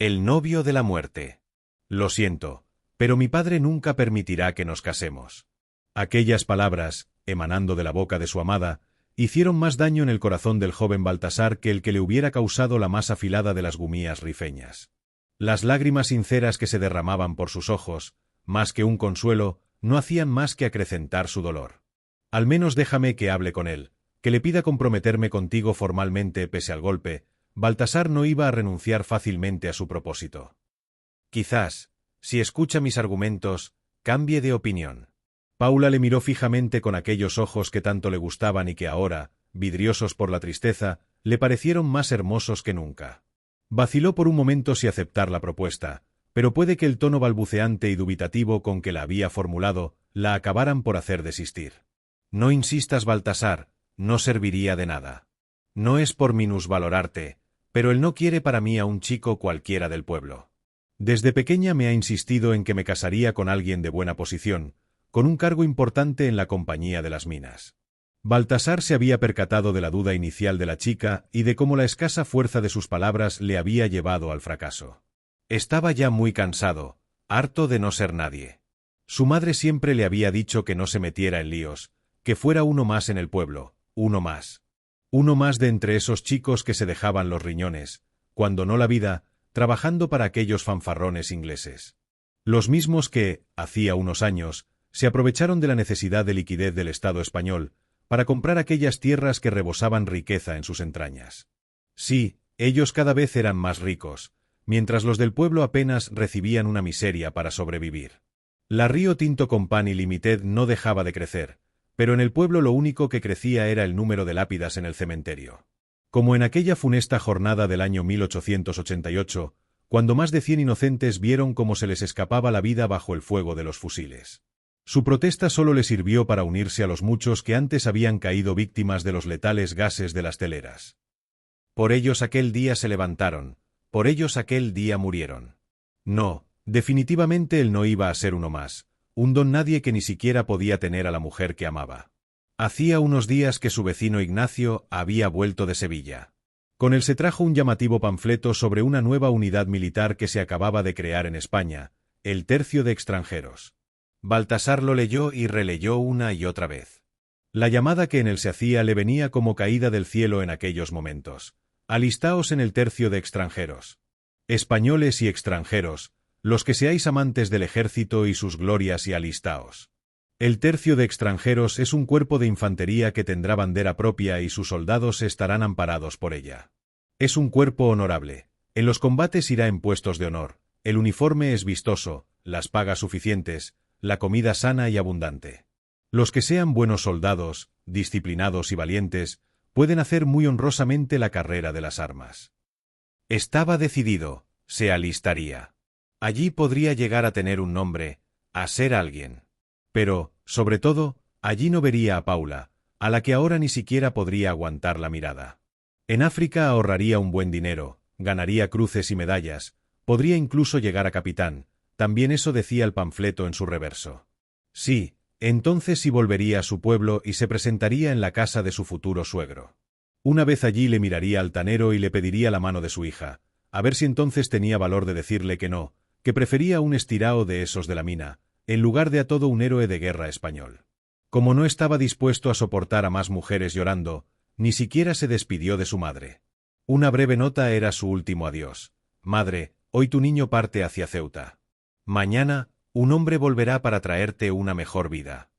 El novio de la muerte. Lo siento, pero mi padre nunca permitirá que nos casemos. Aquellas palabras, emanando de la boca de su amada, hicieron más daño en el corazón del joven Baltasar que el que le hubiera causado la más afilada de las gumías rifeñas. Las lágrimas sinceras que se derramaban por sus ojos, más que un consuelo, no hacían más que acrecentar su dolor. Al menos déjame que hable con él, que le pida comprometerme contigo formalmente pese al golpe. Baltasar no iba a renunciar fácilmente a su propósito. Quizás, si escucha mis argumentos, cambie de opinión. Paula le miró fijamente con aquellos ojos que tanto le gustaban y que ahora, vidriosos por la tristeza, le parecieron más hermosos que nunca. Vaciló por un momento si aceptar la propuesta, pero puede que el tono balbuceante y dubitativo con que la había formulado la acabaran por hacer desistir. No insistas, Baltasar, no serviría de nada. No es por minusvalorarte, pero él no quiere para mí a un chico cualquiera del pueblo. Desde pequeña me ha insistido en que me casaría con alguien de buena posición, con un cargo importante en la compañía de las minas. Baltasar se había percatado de la duda inicial de la chica y de cómo la escasa fuerza de sus palabras le había llevado al fracaso. Estaba ya muy cansado, harto de no ser nadie. Su madre siempre le había dicho que no se metiera en líos, que fuera uno más en el pueblo, uno más. Uno más de entre esos chicos que se dejaban los riñones, cuando no la vida, trabajando para aquellos fanfarrones ingleses. Los mismos que, hacía unos años, se aprovecharon de la necesidad de liquidez del Estado español para comprar aquellas tierras que rebosaban riqueza en sus entrañas. Sí, ellos cada vez eran más ricos, mientras los del pueblo apenas recibían una miseria para sobrevivir. La Rio Tinto Company Limited no dejaba de crecer, pero en el pueblo lo único que crecía era el número de lápidas en el cementerio. Como en aquella funesta jornada del año 1888, cuando más de 100 inocentes vieron cómo se les escapaba la vida bajo el fuego de los fusiles. Su protesta solo le sirvió para unirse a los muchos que antes habían caído víctimas de los letales gases de las teleras. Por ellos aquel día se levantaron, por ellos aquel día murieron. No, definitivamente él no iba a ser uno más, un don nadie que ni siquiera podía tener a la mujer que amaba. Hacía unos días que su vecino Ignacio había vuelto de Sevilla. Con él se trajo un llamativo panfleto sobre una nueva unidad militar que se acababa de crear en España, el Tercio de Extranjeros. Baltasar lo leyó y releyó una y otra vez. La llamada que en él se hacía le venía como caída del cielo en aquellos momentos. Alistaos en el Tercio de Extranjeros. Españoles y extranjeros, los que seáis amantes del ejército y sus glorias y alistaos. El Tercio de Extranjeros es un cuerpo de infantería que tendrá bandera propia y sus soldados estarán amparados por ella. Es un cuerpo honorable. En los combates irá en puestos de honor. El uniforme es vistoso, las pagas suficientes, la comida sana y abundante. Los que sean buenos soldados, disciplinados y valientes, pueden hacer muy honrosamente la carrera de las armas. Estaba decidido, se alistaría. Allí podría llegar a tener un nombre, a ser alguien. Pero, sobre todo, allí no vería a Paula, a la que ahora ni siquiera podría aguantar la mirada. En África ahorraría un buen dinero, ganaría cruces y medallas, podría incluso llegar a capitán, también eso decía el panfleto en su reverso. Sí, entonces sí volvería a su pueblo y se presentaría en la casa de su futuro suegro. Una vez allí le miraría altanero y le pediría la mano de su hija, a ver si entonces tenía valor de decirle que no, que prefería un estirao de esos de la mina, en lugar de a todo un héroe de guerra español. Como no estaba dispuesto a soportar a más mujeres llorando, ni siquiera se despidió de su madre. Una breve nota era su último adiós. Madre, hoy tu niño parte hacia Ceuta. Mañana, un hombre volverá para traerte una mejor vida.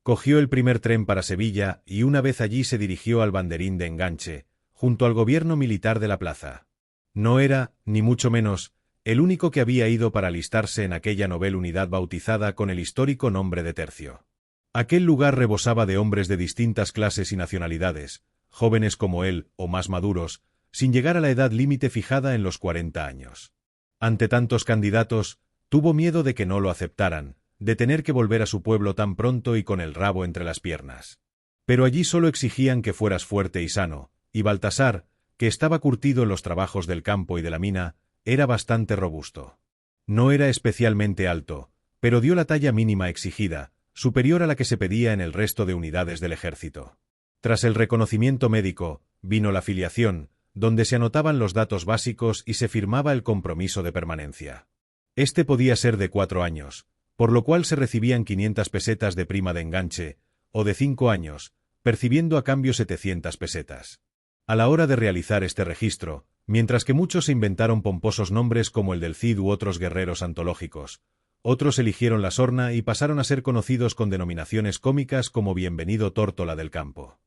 Cogió el primer tren para Sevilla y una vez allí se dirigió al banderín de enganche, junto al gobierno militar de la plaza. No era, ni mucho menos, el único que había ido para alistarse en aquella novel unidad bautizada con el histórico nombre de Tercio. Aquel lugar rebosaba de hombres de distintas clases y nacionalidades, jóvenes como él o más maduros, sin llegar a la edad límite fijada en los 40 años. Ante tantos candidatos, tuvo miedo de que no lo aceptaran, de tener que volver a su pueblo tan pronto y con el rabo entre las piernas. Pero allí solo exigían que fueras fuerte y sano, y Baltasar, que estaba curtido en los trabajos del campo y de la mina, era bastante robusto. No era especialmente alto, pero dio la talla mínima exigida, superior a la que se pedía en el resto de unidades del ejército. Tras el reconocimiento médico, vino la filiación, donde se anotaban los datos básicos y se firmaba el compromiso de permanencia. Este podía ser de 4 años, por lo cual se recibían 500 pesetas de prima de enganche, o de 5 años, percibiendo a cambio 700 pesetas. A la hora de realizar este registro, mientras que muchos se inventaron pomposos nombres como el del Cid u otros guerreros antológicos, otros eligieron la sorna y pasaron a ser conocidos con denominaciones cómicas como Bienvenido Tórtola del Campo.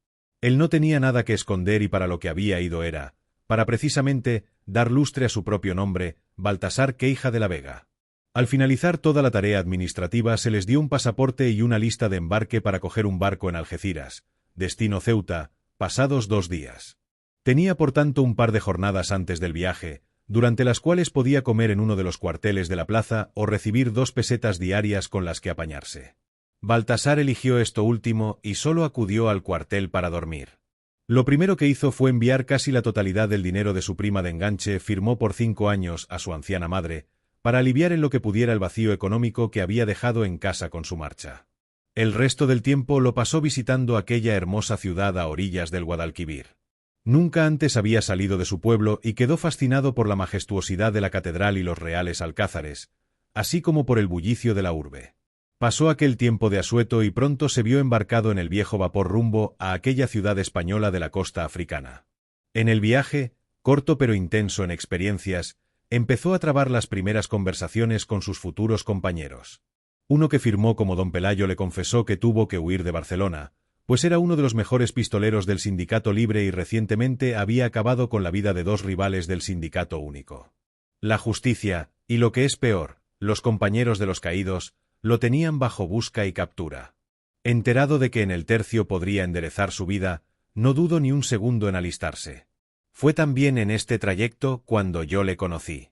Él no tenía nada que esconder y para lo que había ido era, para precisamente, dar lustre a su propio nombre, Baltasar Queija de la Vega. Al finalizar toda la tarea administrativa se les dio un pasaporte y una lista de embarque para coger un barco en Algeciras, destino Ceuta, pasados 2 días. Tenía por tanto un par de jornadas antes del viaje, durante las cuales podía comer en uno de los cuarteles de la plaza o recibir 2 pesetas diarias con las que apañarse. Baltasar eligió esto último y solo acudió al cuartel para dormir. Lo primero que hizo fue enviar casi la totalidad del dinero de su prima de enganche, firmó por 5 años a su anciana madre, para aliviar en lo que pudiera el vacío económico que había dejado en casa con su marcha. El resto del tiempo lo pasó visitando aquella hermosa ciudad a orillas del Guadalquivir. Nunca antes había salido de su pueblo y quedó fascinado por la majestuosidad de la catedral y los reales alcázares, así como por el bullicio de la urbe. Pasó aquel tiempo de asueto y pronto se vio embarcado en el viejo vapor rumbo a aquella ciudad española de la costa africana. En el viaje, corto pero intenso en experiencias, empezó a trabar las primeras conversaciones con sus futuros compañeros. Uno que firmó como don Pelayo le confesó que tuvo que huir de Barcelona, pues era uno de los mejores pistoleros del Sindicato Libre y recientemente había acabado con la vida de 2 rivales del Sindicato Único. La justicia, y lo que es peor, los compañeros de los caídos, lo tenían bajo busca y captura. Enterado de que en el tercio podría enderezar su vida, no dudó ni un segundo en alistarse. Fue también en este trayecto cuando yo le conocí.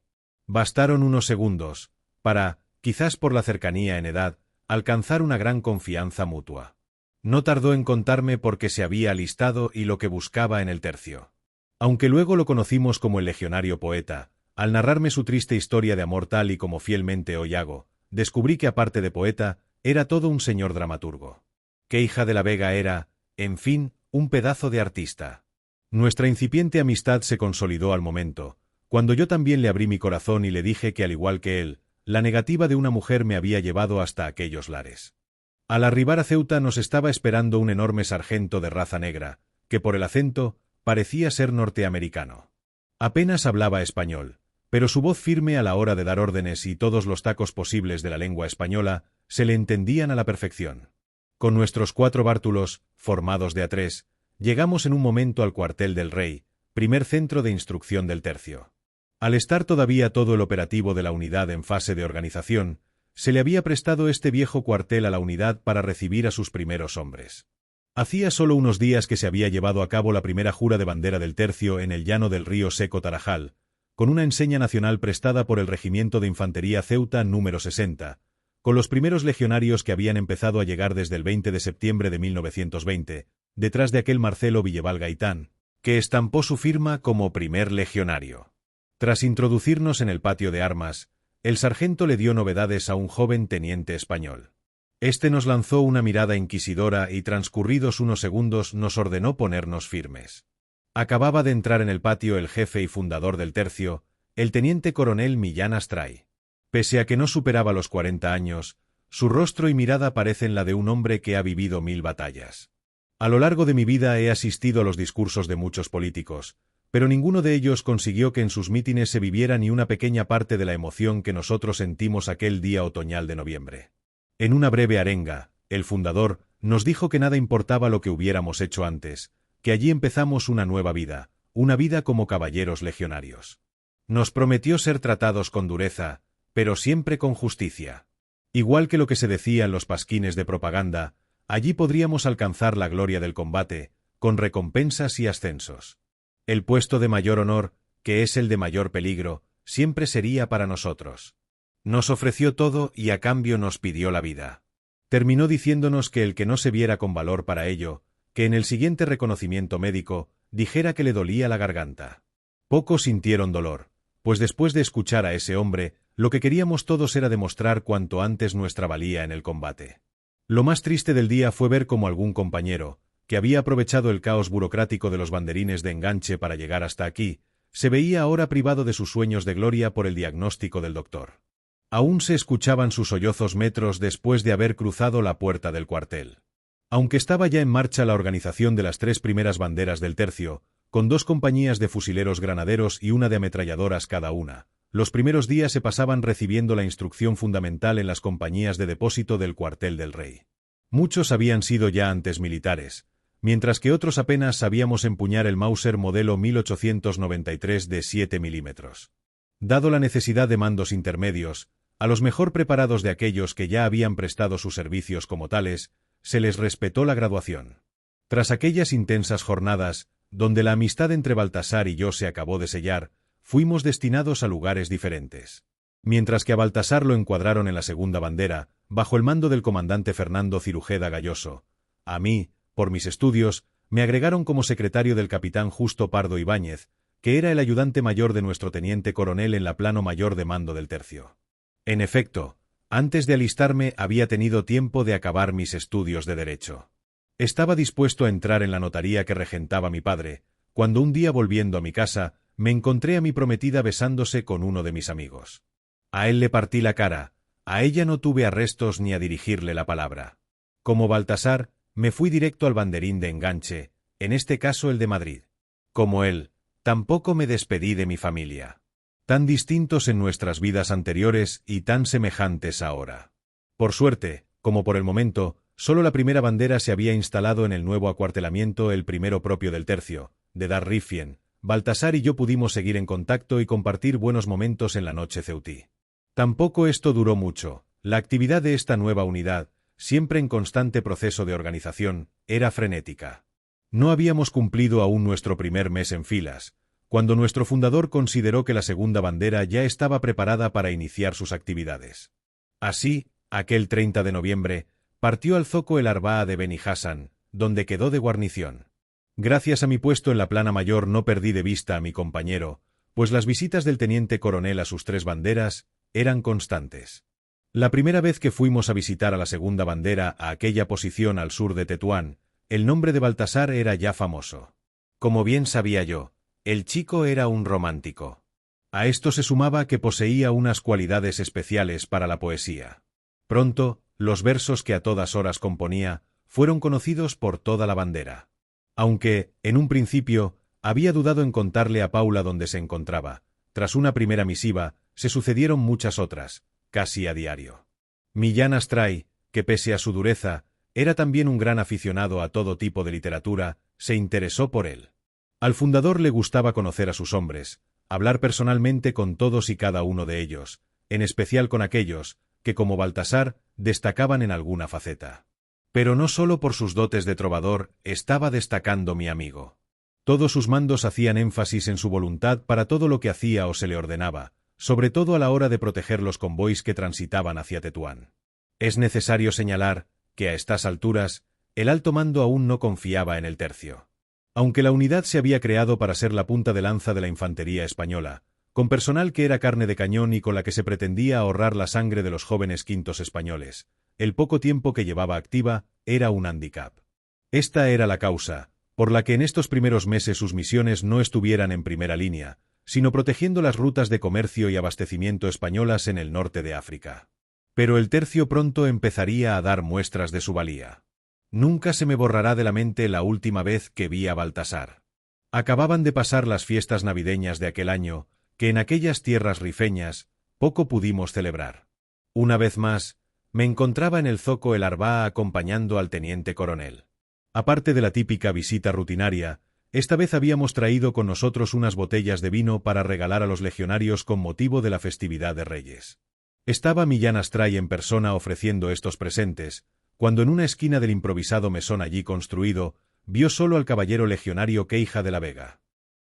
Bastaron unos segundos, para, quizás por la cercanía en edad, alcanzar una gran confianza mutua. No tardó en contarme por qué se había alistado y lo que buscaba en el tercio. Aunque luego lo conocimos como el legionario poeta, al narrarme su triste historia de amor tal y como fielmente hoy hago, descubrí que aparte de poeta, era todo un señor dramaturgo. Queija de la Vega era, en fin, un pedazo de artista. Nuestra incipiente amistad se consolidó al momento, cuando yo también le abrí mi corazón y le dije que al igual que él, la negativa de una mujer me había llevado hasta aquellos lares. Al arribar a Ceuta nos estaba esperando un enorme sargento de raza negra, que por el acento, parecía ser norteamericano. Apenas hablaba español, pero su voz firme a la hora de dar órdenes y todos los tacos posibles de la lengua española, se le entendían a la perfección. Con nuestros 4 bártulos, formados de A3, llegamos en un momento al cuartel del Rey, primer centro de instrucción del tercio. Al estar todavía todo el operativo de la unidad en fase de organización, se le había prestado este viejo cuartel a la unidad para recibir a sus primeros hombres. Hacía solo unos días que se había llevado a cabo la primera jura de bandera del tercio en el llano del río Seco Tarajal, con una enseña nacional prestada por el Regimiento de Infantería Ceuta número 60, con los primeros legionarios que habían empezado a llegar desde el 20 de septiembre de 1920, detrás de aquel Marcelo Villeval Gaitán, que estampó su firma como primer legionario. Tras introducirnos en el patio de armas, el sargento le dio novedades a un joven teniente español. Este nos lanzó una mirada inquisidora y transcurridos unos segundos nos ordenó ponernos firmes. Acababa de entrar en el patio el jefe y fundador del tercio, el teniente coronel Millán Astray. Pese a que no superaba los 40 años, su rostro y mirada parecen la de un hombre que ha vivido 1000 batallas. A lo largo de mi vida he asistido a los discursos de muchos políticos, pero ninguno de ellos consiguió que en sus mítines se viviera ni una pequeña parte de la emoción que nosotros sentimos aquel día otoñal de noviembre. En una breve arenga, el fundador nos dijo que nada importaba lo que hubiéramos hecho antes, que allí empezamos una nueva vida, una vida como caballeros legionarios. Nos prometió ser tratados con dureza, pero siempre con justicia. Igual que lo que se decía en los pasquines de propaganda, allí podríamos alcanzar la gloria del combate, con recompensas y ascensos. El puesto de mayor honor, que es el de mayor peligro, siempre sería para nosotros. Nos ofreció todo y a cambio nos pidió la vida. Terminó diciéndonos que el que no se viera con valor para ello, que en el siguiente reconocimiento médico, dijera que le dolía la garganta. Pocos sintieron dolor, pues después de escuchar a ese hombre, lo que queríamos todos era demostrar cuanto antes nuestra valía en el combate. Lo más triste del día fue ver cómo algún compañero, que había aprovechado el caos burocrático de los banderines de enganche para llegar hasta aquí, se veía ahora privado de sus sueños de gloria por el diagnóstico del doctor. Aún se escuchaban sus sollozos metros después de haber cruzado la puerta del cuartel. Aunque estaba ya en marcha la organización de las 3 primeras banderas del tercio, con 2 compañías de fusileros granaderos y una de ametralladoras cada una, los primeros días se pasaban recibiendo la instrucción fundamental en las compañías de depósito del cuartel del rey. Muchos habían sido ya antes militares, mientras que otros apenas sabíamos empuñar el Mauser modelo 1893 de 7 milímetros. Dado la necesidad de mandos intermedios, a los mejor preparados de aquellos que ya habían prestado sus servicios como tales, se les respetó la graduación. Tras aquellas intensas jornadas, donde la amistad entre Baltasar y yo se acabó de sellar, fuimos destinados a lugares diferentes. Mientras que a Baltasar lo encuadraron en la segunda bandera, bajo el mando del comandante Fernando Cirujeda Galloso, a mí, por mis estudios, me agregaron como secretario del capitán Justo Pardo Ibáñez, que era el ayudante mayor de nuestro teniente coronel en la plano mayor de mando del tercio. En efecto, antes de alistarme había tenido tiempo de acabar mis estudios de Derecho. Estaba dispuesto a entrar en la notaría que regentaba mi padre, cuando un día volviendo a mi casa, me encontré a mi prometida besándose con uno de mis amigos. A él le partí la cara, a ella no tuve arrestos ni a dirigirle la palabra. Como Baltasar, me fui directo al banderín de enganche, en este caso el de Madrid. Como él, tampoco me despedí de mi familia. Tan distintos en nuestras vidas anteriores y tan semejantes ahora. Por suerte, como por el momento, solo la primera bandera se había instalado en el nuevo acuartelamiento, el primero propio del tercio, de Darrifien. Baltasar y yo pudimos seguir en contacto y compartir buenos momentos en la noche ceutí. Tampoco esto duró mucho. La actividad de esta nueva unidad, siempre en constante proceso de organización, era frenética. No habíamos cumplido aún nuestro primer mes en filas, cuando nuestro fundador consideró que la segunda bandera ya estaba preparada para iniciar sus actividades. Así, aquel 30 de noviembre, partió al zoco el Arbaa de Beni Hassan, donde quedó de guarnición. Gracias a mi puesto en la plana mayor no perdí de vista a mi compañero, pues las visitas del teniente coronel a sus 3 banderas eran constantes. La primera vez que fuimos a visitar a la segunda bandera a aquella posición al sur de Tetuán, el nombre de Baltasar era ya famoso. Como bien sabía yo, el chico era un romántico. A esto se sumaba que poseía unas cualidades especiales para la poesía. Pronto, los versos que a todas horas componía fueron conocidos por toda la bandera. Aunque, en un principio, había dudado en contarle a Paula dónde se encontraba, tras una primera misiva, se sucedieron muchas otras, casi a diario. Millán Astray, que pese a su dureza, era también un gran aficionado a todo tipo de literatura, se interesó por él. Al fundador le gustaba conocer a sus hombres, hablar personalmente con todos y cada uno de ellos, en especial con aquellos que, como Baltasar, destacaban en alguna faceta. Pero no solo por sus dotes de trovador estaba destacando mi amigo. Todos sus mandos hacían énfasis en su voluntad para todo lo que hacía o se le ordenaba, sobre todo a la hora de proteger los convoys que transitaban hacia Tetuán. Es necesario señalar que a estas alturas, el alto mando aún no confiaba en el tercio. Aunque la unidad se había creado para ser la punta de lanza de la infantería española, con personal que era carne de cañón y con la que se pretendía ahorrar la sangre de los jóvenes quintos españoles, el poco tiempo que llevaba activa era un hándicap. Esta era la causa, por la que en estos primeros meses sus misiones no estuvieran en primera línea, sino protegiendo las rutas de comercio y abastecimiento españolas en el norte de África. Pero el tercio pronto empezaría a dar muestras de su valía. Nunca se me borrará de la mente la última vez que vi a Baltasar. Acababan de pasar las fiestas navideñas de aquel año, que en aquellas tierras rifeñas poco pudimos celebrar. Una vez más, me encontraba en el zoco el Arbaa acompañando al teniente coronel. Aparte de la típica visita rutinaria, esta vez habíamos traído con nosotros unas botellas de vino para regalar a los legionarios con motivo de la festividad de Reyes. Estaba Millán Astray en persona ofreciendo estos presentes, cuando en una esquina del improvisado mesón allí construido, vio solo al caballero legionario Queija de la Vega.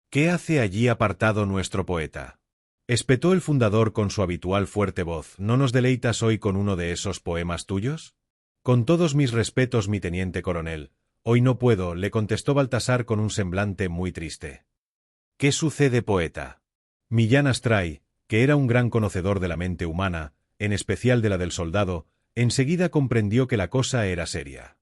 «¿Qué hace allí apartado nuestro poeta?», espetó el fundador con su habitual fuerte voz. «¿No nos deleitas hoy con uno de esos poemas tuyos?». «Con todos mis respetos, mi teniente coronel, hoy no puedo», le contestó Baltasar con un semblante muy triste. «¿Qué sucede, poeta?». Millán Astray, que era un gran conocedor de la mente humana, en especial de la del soldado, enseguida comprendió que la cosa era seria.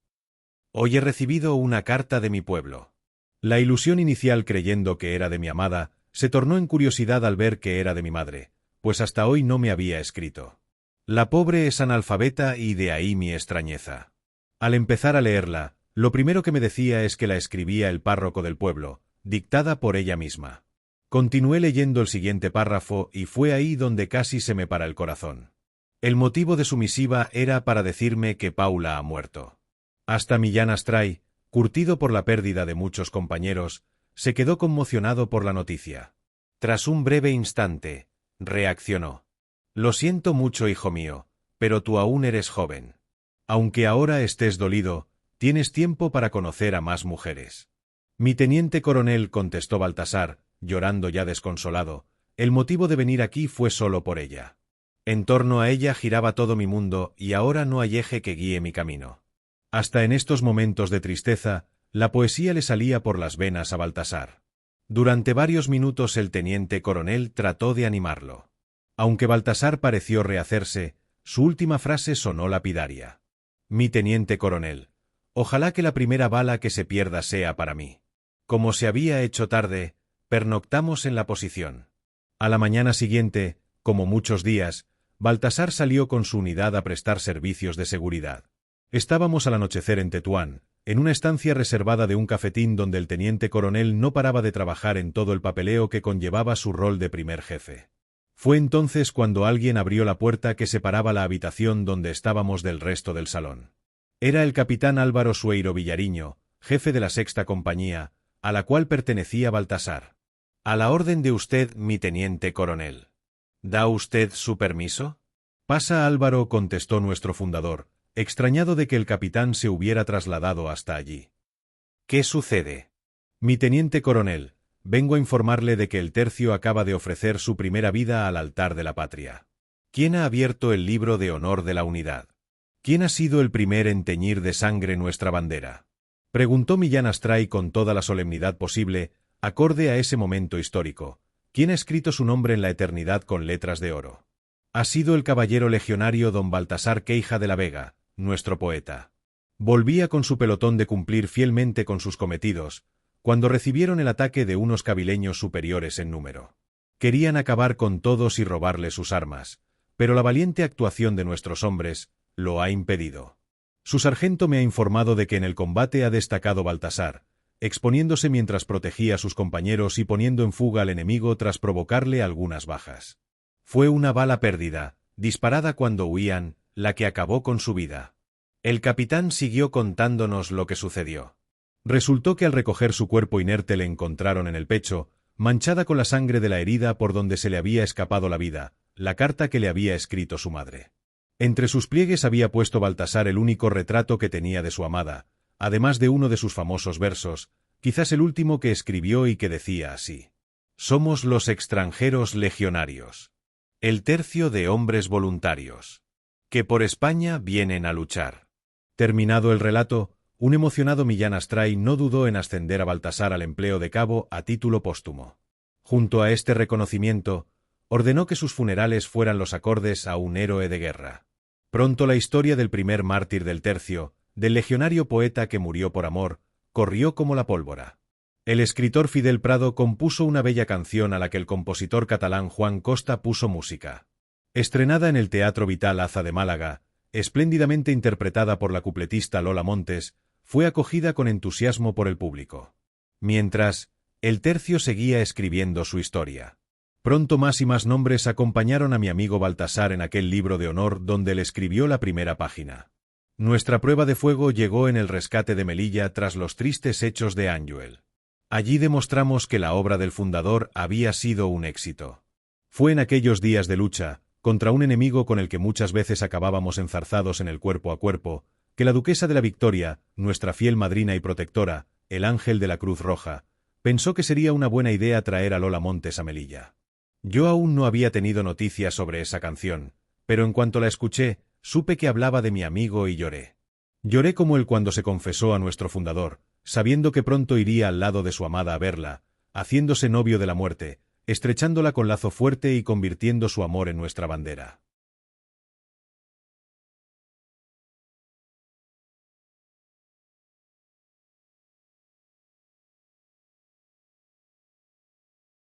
Hoy he recibido una carta de mi pueblo. La ilusión inicial creyendo que era de mi amada, se tornó en curiosidad al ver que era de mi madre, pues hasta hoy no me había escrito. La pobre es analfabeta y de ahí mi extrañeza. Al empezar a leerla, lo primero que me decía es que la escribía el párroco del pueblo, dictada por ella misma. Continué leyendo el siguiente párrafo y fue ahí donde casi se me para el corazón. El motivo de su misiva era para decirme que Paula ha muerto. Hasta Millán Astray, curtido por la pérdida de muchos compañeros, se quedó conmocionado por la noticia. Tras un breve instante, reaccionó. Lo siento mucho, hijo mío, pero tú aún eres joven. Aunque ahora estés dolido, tienes tiempo para conocer a más mujeres. Mi teniente coronel, contestó Baltasar, llorando ya desconsolado, el motivo de venir aquí fue solo por ella. En torno a ella giraba todo mi mundo y ahora no hay eje que guíe mi camino. Hasta en estos momentos de tristeza, la poesía le salía por las venas a Baltasar. Durante varios minutos el teniente coronel trató de animarlo. Aunque Baltasar pareció rehacerse, su última frase sonó lapidaria. Mi teniente coronel, ojalá que la primera bala que se pierda sea para mí. Como se había hecho tarde, pernoctamos en la posición. A la mañana siguiente, como muchos días, Baltasar salió con su unidad a prestar servicios de seguridad. Estábamos al anochecer en Tetuán, en una estancia reservada de un cafetín donde el teniente coronel no paraba de trabajar en todo el papeleo que conllevaba su rol de primer jefe. Fue entonces cuando alguien abrió la puerta que separaba la habitación donde estábamos del resto del salón. Era el capitán Álvaro Sueiro Villariño, jefe de la sexta compañía, a la cual pertenecía Baltasar. A la orden de usted, mi teniente coronel. ¿Da usted su permiso? Pasa, Álvaro, contestó nuestro fundador, extrañado de que el capitán se hubiera trasladado hasta allí. ¿Qué sucede? Mi teniente coronel, vengo a informarle de que el tercio acaba de ofrecer su primera vida al altar de la patria. ¿Quién ha abierto el libro de honor de la unidad? ¿Quién ha sido el primer en teñir de sangre nuestra bandera? Preguntó Millán Astray con toda la solemnidad posible, acorde a ese momento histórico. ¿Quién ha escrito su nombre en la eternidad con letras de oro? Ha sido el caballero legionario don Baltasar Queija de la Vega, nuestro poeta. Volvía con su pelotón de cumplir fielmente con sus cometidos, cuando recibieron el ataque de unos cabileños superiores en número. Querían acabar con todos y robarles sus armas, pero la valiente actuación de nuestros hombres lo ha impedido. Su sargento me ha informado de que en el combate ha destacado Baltasar, exponiéndose mientras protegía a sus compañeros y poniendo en fuga al enemigo tras provocarle algunas bajas. Fue una bala perdida, disparada cuando huían, la que acabó con su vida. El capitán siguió contándonos lo que sucedió. Resultó que al recoger su cuerpo inerte le encontraron en el pecho, manchada con la sangre de la herida por donde se le había escapado la vida, la carta que le había escrito su madre. Entre sus pliegues había puesto Baltasar el único retrato que tenía de su amada, además de uno de sus famosos versos, quizás el último que escribió y que decía así: Somos los extranjeros legionarios, el tercio de hombres voluntarios, que por España vienen a luchar. Terminado el relato, un emocionado Millán Astray no dudó en ascender a Baltasar al empleo de cabo a título póstumo. Junto a este reconocimiento, ordenó que sus funerales fueran los acordes a un héroe de guerra. Pronto la historia del primer mártir del tercio, del legionario poeta que murió por amor, corrió como la pólvora. El escritor Fidel Prado compuso una bella canción a la que el compositor catalán Juan Costa puso música. Estrenada en el Teatro Vital Aza de Málaga, espléndidamente interpretada por la cupletista Lola Montes, fue acogida con entusiasmo por el público. Mientras, el tercio seguía escribiendo su historia. Pronto más y más nombres acompañaron a mi amigo Baltasar en aquel libro de honor donde le escribió la primera página. Nuestra prueba de fuego llegó en el rescate de Melilla tras los tristes hechos de Anjuel. Allí demostramos que la obra del fundador había sido un éxito. Fue en aquellos días de lucha, contra un enemigo con el que muchas veces acabábamos enzarzados en el cuerpo a cuerpo, que la duquesa de la Victoria, nuestra fiel madrina y protectora, el ángel de la Cruz Roja, pensó que sería una buena idea traer a Lola Montes a Melilla. Yo aún no había tenido noticias sobre esa canción, pero en cuanto la escuché, supe que hablaba de mi amigo y lloré. Lloré como él cuando se confesó a nuestro fundador, sabiendo que pronto iría al lado de su amada a verla, haciéndose novio de la muerte, estrechándola con lazo fuerte y convirtiendo su amor en nuestra bandera.